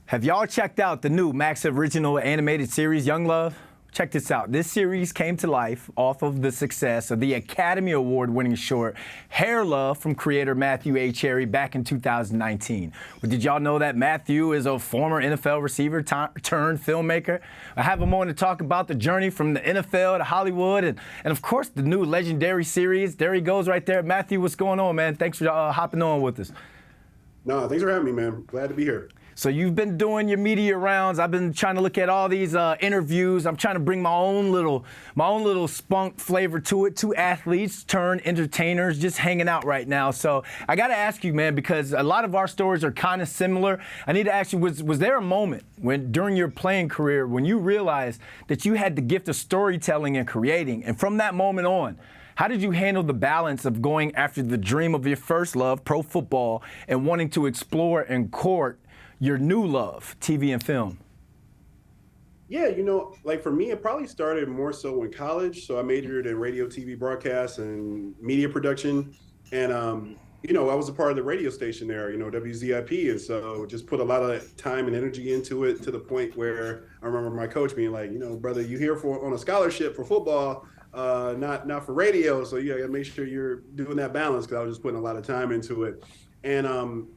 Have y'all checked out the new Max original animated series, Young Love? Check this out. This series came to life off of the success of the Academy Award-winning short Hair Love from creator Matthew A. Cherry back in 2019. But did y'all know that Matthew is a former NFL receiver turned filmmaker? I have him on to talk about the journey from the NFL to Hollywood and of course, the new legendary series. There he goes right there. Matthew, what's going on, man? Thanks for hopping on with us. No, thanks for having me, man. Glad to be here. So you've been doing your media rounds. I've been trying to look at all these interviews. I'm trying to bring my own little spunk flavor to it. Two athletes turned entertainers just hanging out right now. So I got to ask you, man, because a lot of our stories are kind of similar. I need to ask you, was there a moment when during your playing career when you realized that you had the gift of storytelling and creating? And from that moment on, how did you handle the balance of going after the dream of your first love, pro football, and wanting to explore and court your new love, TV and film? Yeah, like for me, it probably started more so in college. So I majored in radio, TV broadcast, and media production. And, I was a part of the radio station there, WZIP. And so just put a lot of time and energy into it to the point where I remember my coach being like, brother, you here on a scholarship for football, not for radio. So you gotta make sure you're doing that balance, because I was just putting a lot of time into it. And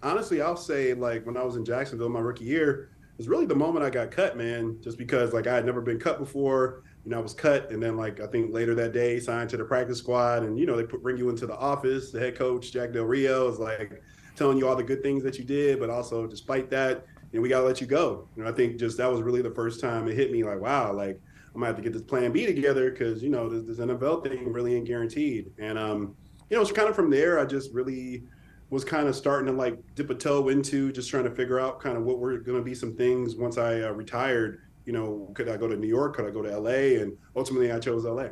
honestly, I'll say, like, when I was in Jacksonville my rookie year, it was really the moment I got cut, man, just because, like, I had never been cut before. I was cut, and then, like, I think later that day, signed to the practice squad, and, they bring you into the office. The head coach, Jack Del Rio, is, like, telling you all the good things that you did, but also, despite that, we got to let you go. I think just that was really the first time it hit me, like, wow, like, I'm going to have to get this plan B together because, this NFL thing really ain't guaranteed. And, it's kind of from there, I just really was kind of starting to like dip a toe into just trying to figure out kind of what were going to be some things once I retired. Could I go to New York? Could I go to LA? And ultimately I chose LA.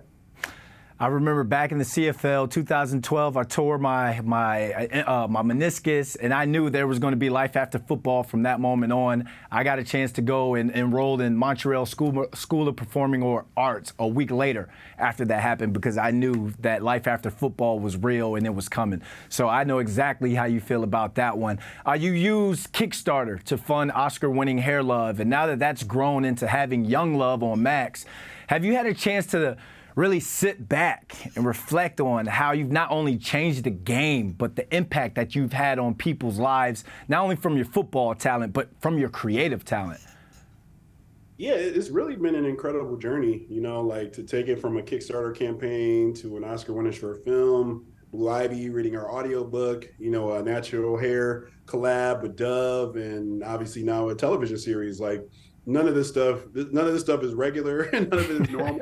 I remember back in the CFL 2012, I tore my meniscus, and I knew there was going to be life after football from that moment on. I got a chance to go and enroll in Montreal School of Performing Arts a week later after that happened, because I knew that life after football was real and it was coming. So I know exactly how you feel about that one. You used Kickstarter to fund Oscar-winning Hair Love, and now that that's grown into having Young Love on Max, have you had a chance to really sit back and reflect on how you've not only changed the game, but the impact that you've had on people's lives, not only from your football talent, but from your creative talent? Yeah, it's really been an incredible journey, like to take it from a Kickstarter campaign to an Oscar-winning short film, Blue Ivy reading our audiobook, a natural hair collab with Dove, and obviously now a television series. Like, none of this stuff is regular and none of it is normal.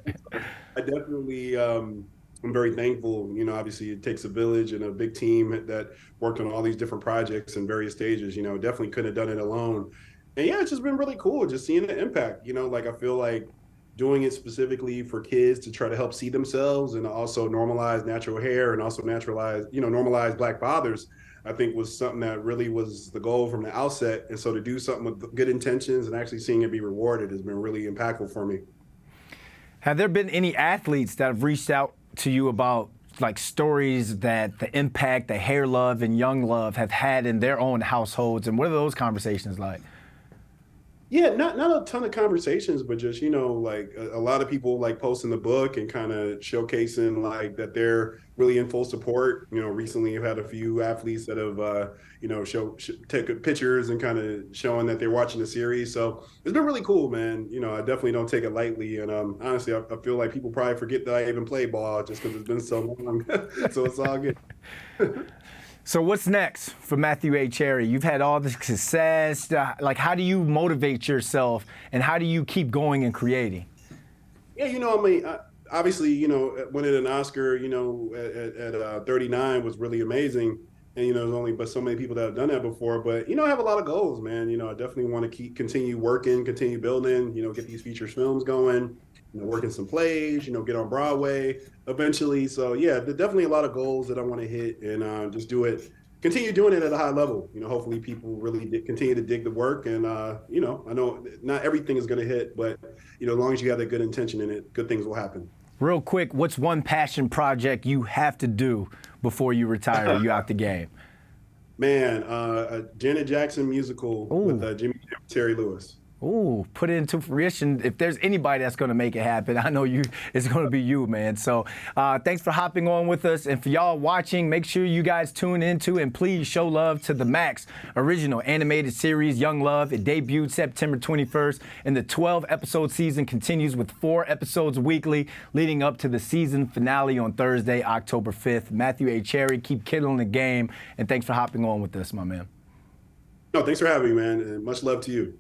I definitely I'm very thankful. Obviously it takes a village and a big team that worked on all these different projects in various stages. Definitely couldn't have done it alone. And yeah, it's just been really cool just seeing the impact. Like I feel like doing it specifically for kids to try to help see themselves and also normalize natural hair and also normalize Black fathers, I think was something that really was the goal from the outset. And so to do something with good intentions and actually seeing it be rewarded has been really impactful for me. Have there been any athletes that have reached out to you about like stories that the impact that Hair Love and Young Love have had in their own households, and what are those conversations like? Yeah, not a ton of conversations, but just, like a lot of people like posting the book and kind of showcasing like that they're really in full support. Recently I've had a few athletes that have, take pictures and kind of showing that they're watching the series. So it's been really cool, man. I definitely don't take it lightly. And honestly, I feel like people probably forget that I even play ball just because it's been so long. So it's all good. So what's next for Matthew A. Cherry? You've had all this success. Like, how do you motivate yourself, and how do you keep going and creating? Yeah, obviously, winning an Oscar, at 39 was really amazing. And, there's only but so many people that have done that before. But, I have a lot of goals, man. I definitely want to continue working, continue building, get these feature films going, working some plays, get on Broadway eventually. So, yeah, there's definitely a lot of goals that I want to hit and just continue doing it at a high level. Hopefully people really continue to dig the work. And, I know not everything is going to hit, but, as long as you have that good intention in it, good things will happen. Real quick, what's one passion project you have to do before you retire or you out the game? Man, a Janet Jackson musical with Ooh. Jimmy Jam and Terry Lewis. Ooh, put it into fruition. If there's anybody that's going to make it happen, I know you. It's going to be you, man. So thanks for hopping on with us. And for y'all watching, make sure you guys tune into and please show love to the Max original animated series, Young Love. It debuted September 21st, and the 12-episode season continues with 4 episodes weekly, leading up to the season finale on Thursday, October 5th. Matthew A. Cherry, keep killing the game, and thanks for hopping on with us, my man. No, thanks for having me, man, and much love to you.